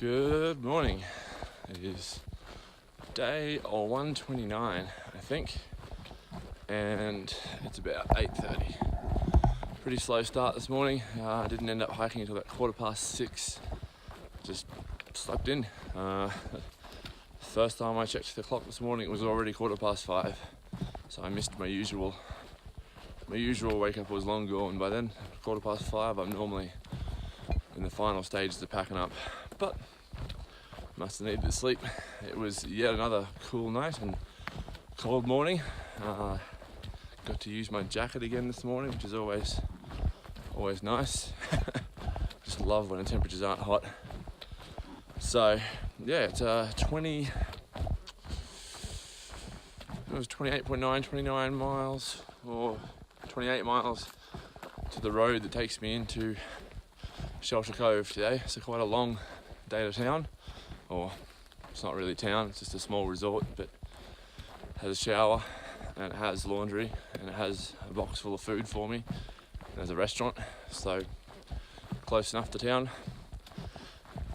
Good morning. It is day 129, I think, and it's about 8:30. Pretty slow start this morning. I didn't end up hiking until about 6:15. Just slept in. First time I checked the clock this morning, it was already 5:15, so I missed my usual wake up was long gone by then. 5:15, I'm normally in the final stages of packing up, but must have needed to sleep. It was yet another cool night and cold morning. Got to use my jacket again this morning, which is always nice. Just love when the temperatures aren't hot. So yeah, it's 29 miles or 28 miles to the road that takes me into Shelter Cove today. So quite a long day to town, or it's not really town, it's just a small resort, but it has a shower and it has laundry and it has a box full of food for me. There's a restaurant, so close enough to town.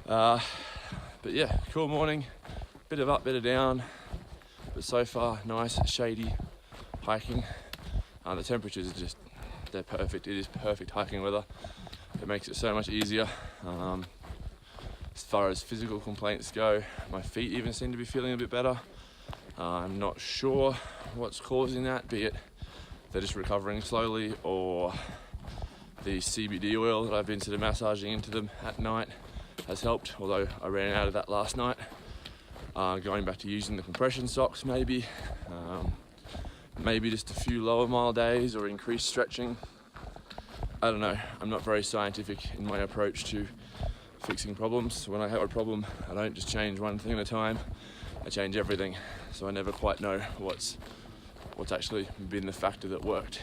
But yeah, cool morning, bit of up, bit of down, but so far nice, shady hiking. The temperatures are they're perfect. It is perfect hiking weather. It makes it so much easier. As far as physical complaints go, my feet even seem to be feeling a bit better. I'm not sure what's causing that, be it they're just recovering slowly or the CBD oil that I've been sort of massaging into them at night has helped, although I ran out of that last night. Going back to using the compression socks maybe just a few lower mile days or increased stretching. I don't know, I'm not very scientific in my approach to fixing problems. When I have a problem, I don't just change one thing at a time, I change everything. So I never quite know what's actually been the factor that worked.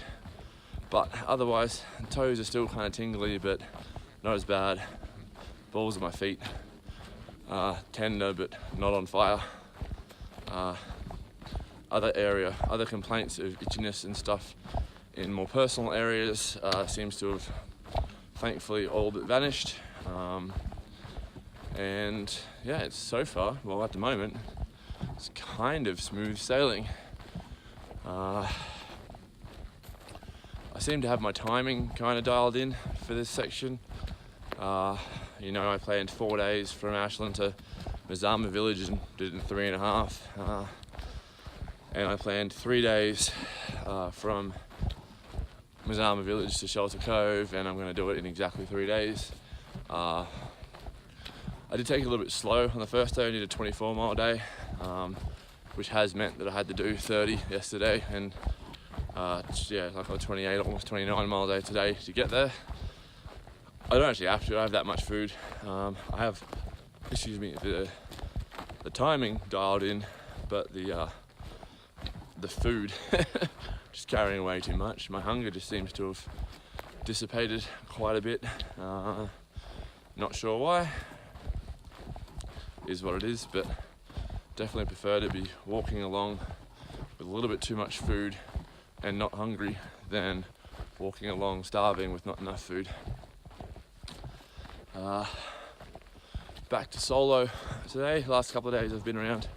But otherwise, toes are still kind of tingly, but not as bad. Balls of my feet tender, but not on fire. Other complaints of itchiness and stuff in more personal areas seems to have thankfully all but vanished. And yeah, it's so far, well at the moment, it's kind of smooth sailing. I seem to have my timing kind of dialed in for this section. I planned 4 days from Ashland to Mazama Village and did it in 3.5. And I planned 3 days from Mazama Village to Shelter Cove, and I'm going to do it in exactly 3 days. I did take it a little bit slow on the first day. I did a 24-mile day, which has meant that I had to do 30 yesterday, and like a 28, almost 29-mile day today to get there. I don't actually have to. I have that much food. I have, the timing dialed in, but the food just carrying away too much. My hunger just seems to have dissipated quite a bit. Not sure why. Is what it is, but definitely prefer to be walking along with a little bit too much food and not hungry than walking along starving with not enough food. Back to solo today. Last couple of days I've been around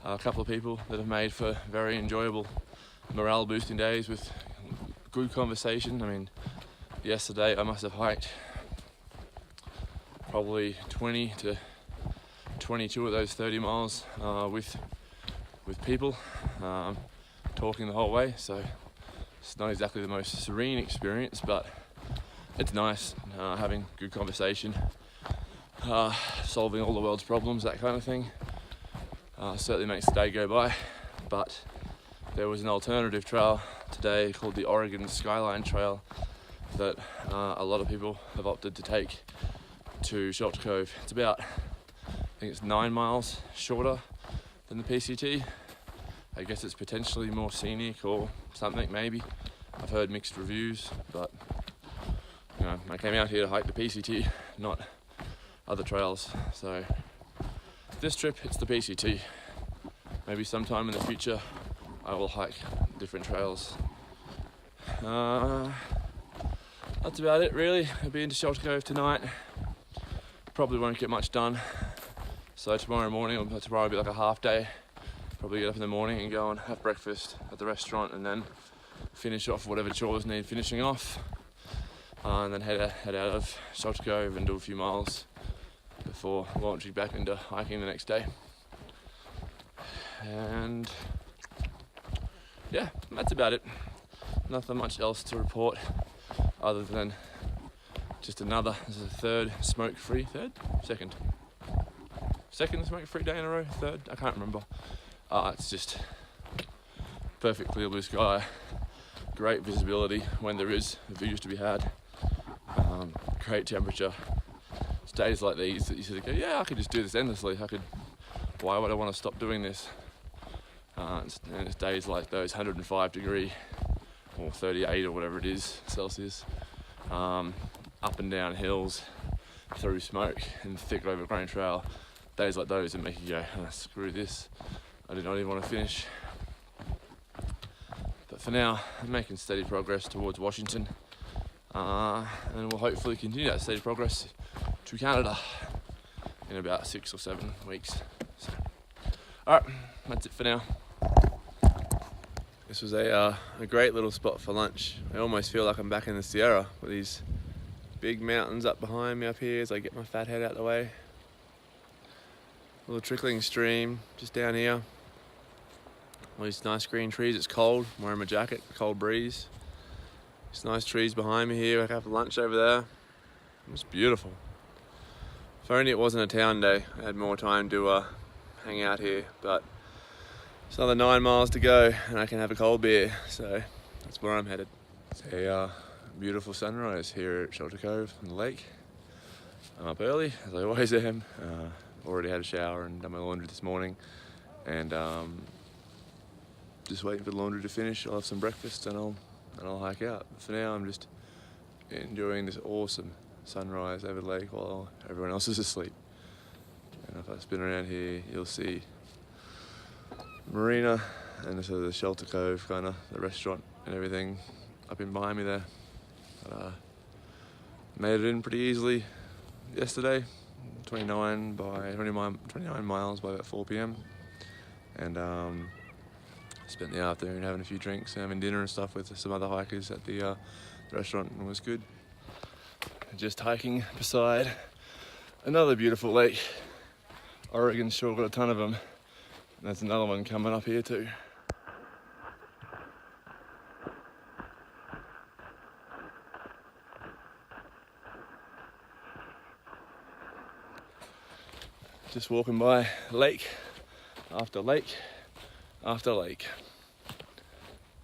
a couple of people that have made for very enjoyable morale boosting days with good conversation. I mean, yesterday I must have hiked probably 20 to 22 of those 30 miles with people talking the whole way, so it's not exactly the most serene experience, but it's nice having good conversation, solving all the world's problems, that kind of thing. Certainly makes the day go by. But there was an alternative trail today called the Oregon Skyline Trail that a lot of people have opted to take to Shelter Cove. It's about, I think it's 9 miles shorter than the PCT. I guess it's potentially more scenic or something, maybe. I've heard mixed reviews, but I came out here to hike the PCT, not other trails. So this trip, it's the PCT. Maybe sometime in the future, I will hike different trails. That's about it, really. I'll be into Shelter Cove tonight. Probably won't get much done. So tomorrow morning, tomorrow will be like a half day. Probably get up in the morning and go and have breakfast at the restaurant, and then finish off whatever chores need finishing off, and then head out of Shelter Cove and do a few miles before launching back into hiking the next day. And yeah, that's about it. Nothing much else to report other than just this is the second smoke-free day in a row, third, I can't remember. It's just perfect clear blue sky, great visibility when there is views to be had, great temperature. It's days like these that you sort of go, yeah, I could just do this endlessly. Why would I want to stop doing this? And it's days like those, 105 degree or 38 or whatever it is Celsius, up and down hills through smoke and thick overgrown trail. Days like those that make you go, oh, screw this, I did not even want to finish. But for now, I'm making steady progress towards Washington, and we'll hopefully continue that steady progress to Canada in about 6 or 7 weeks. So, alright, that's it for now. This was a great little spot for lunch. I almost feel like I'm back in the Sierra with these big mountains up behind me up here as I get my fat head out of the way. A little trickling stream just down here. All these nice green trees. It's cold. I'm wearing my jacket, cold breeze. These nice trees behind me here. I can have lunch over there. It's beautiful. If only it wasn't a town day, I had more time to hang out here, but it's another 9 miles to go and I can have a cold beer, so that's where I'm headed. It's a beautiful sunrise here at Shelter Cove on the lake. I'm up early, as I always am. Already had a shower and done my laundry this morning, and just waiting for the laundry to finish. I'll have some breakfast and I'll hike out. But for now, I'm just enjoying this awesome sunrise over the lake while everyone else is asleep. And if I spin around here, you'll see marina and sort of the Shelter Cove, kind of the restaurant and everything up in behind me there. But, made it in pretty easily yesterday. 29 miles by about 4 p.m. and spent the afternoon having a few drinks and having dinner and stuff with some other hikers at the restaurant, and it was good. Just hiking beside another beautiful lake. Oregon's sure got a ton of them. And there's another one coming up here too. Just walking by lake after lake after lake.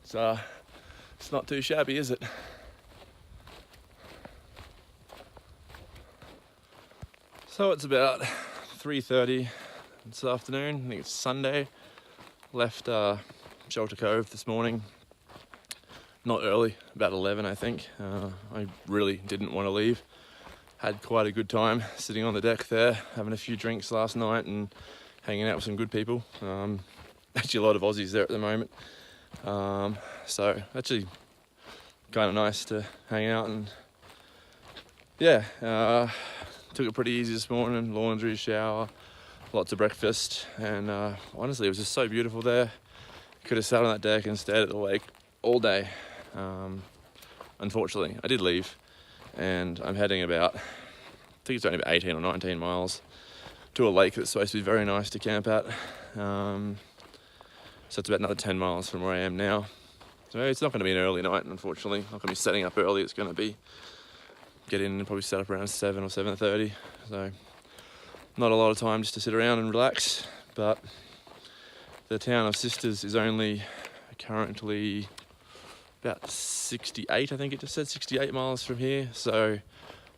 It's not too shabby, is it? So it's about 3:30 this afternoon. I think it's Sunday. Left Shelter Cove this morning. Not early, about 11 I think. I really didn't want to leave. Had quite a good time sitting on the deck there, having a few drinks last night and hanging out with some good people. Actually a lot of Aussies there at the moment. So actually kind of nice to hang out, and yeah, took it pretty easy this morning. Laundry, shower, lots of breakfast, and honestly it was just so beautiful there. Could have sat on that deck and stared at the lake all day. Unfortunately I did leave, and I'm heading about, I think it's only about 18 or 19 miles to a lake that's supposed to be very nice to camp at. So it's about another 10 miles from where I am now. So it's not going to be an early night, unfortunately. Not going to be setting up early. It's going to be get in and probably set up around 7 or 7:30. So not a lot of time just to sit around and relax. But the town of Sisters is only currently about 68, I think it just said 68 miles from here. So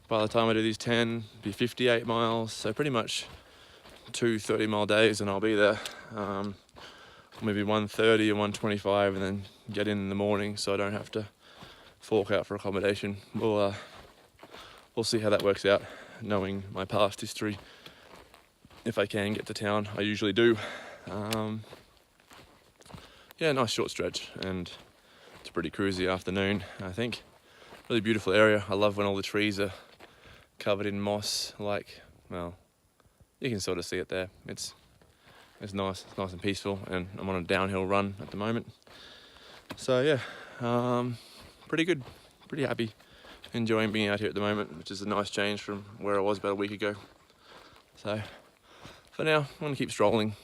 by the time I do these 10, it'll be 58 miles. So pretty much 2 30-mile days and I'll be there. Maybe 1:30 or 1:25, and then get in the morning so I don't have to fork out for accommodation. We'll see how that works out, knowing my past history. If I can get to town, I usually do. Yeah, nice short stretch, and it's a pretty cruisy afternoon, I think. Really beautiful area. I love when all the trees are covered in moss, like, well, you can sort of see it there. It's nice, it's nice and peaceful, and I'm on a downhill run at the moment. So yeah, pretty good, pretty happy, enjoying being out here at the moment, which is a nice change from where I was about a week ago. So for now, I'm gonna keep strolling,